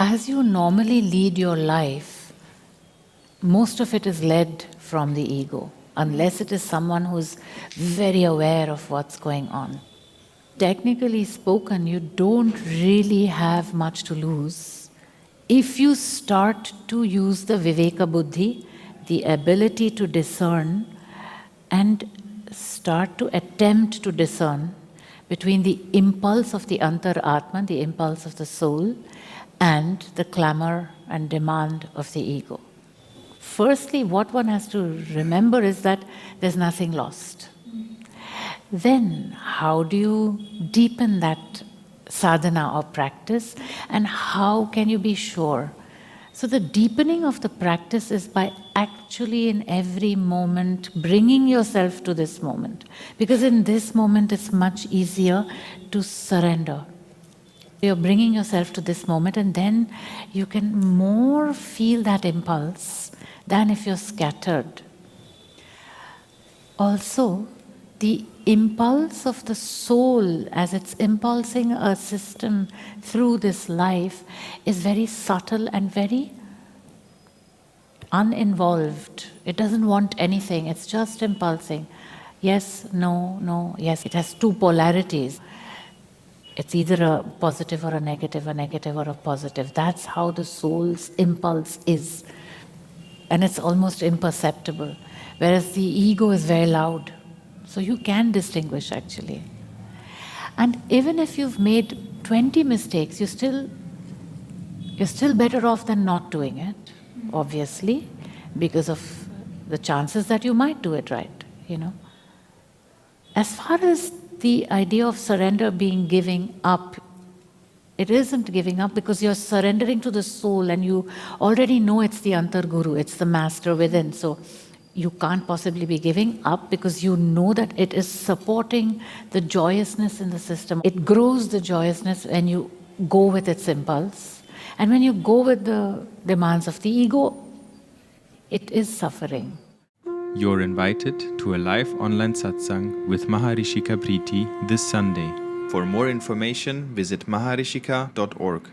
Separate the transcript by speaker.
Speaker 1: As you normally lead your life, most of it is led from the ego, unless it is someone who's very aware of what's going on. Technically spoken, you don't really have much to lose if you start to use the Viveka Buddhi, the ability to discern, and start to attempt to discern between the impulse of the Antar-Atman, the impulse of the soul, and the clamor and demand of the ego. Firstly, what one has to remember is that there's nothing lost. Then, how do you deepen that sadhana or practice, and how can you be sure? So the deepening of the practice is by actually in every moment bringing yourself to this moment, because in this moment it's much easier to surrender. You're bringing yourself to this moment, and then you can more feel that impulse than if you're scattered. Also, the impulse of the soul as it's impulsing a system through this life is very subtle and very uninvolved. It doesn't want anything, it's just impulsing. Yes, no, no, yes. It has two polarities. It's either a positive or a negative or a positive. That's how the soul's impulse is. And it's almost imperceptible. Whereas the ego is very loud. So you can distinguish actually. And even if you've made 20 mistakes, you're still better off than not doing it, obviously, because of the chances that you might do it right, As far as the idea of surrender being giving up, it isn't giving up, because you're surrendering to the soul and you already know it's the Antar Guru, it's the master within. So you can't possibly be giving up, because you know that it is supporting the joyousness in the system. It grows the joyousness when you go with its impulse. And when you go with the demands of the ego, it is suffering.
Speaker 2: You're invited to a live online satsang with Maharishikaa Preeti this Sunday.
Speaker 3: For more information, visit maharishikaa.org.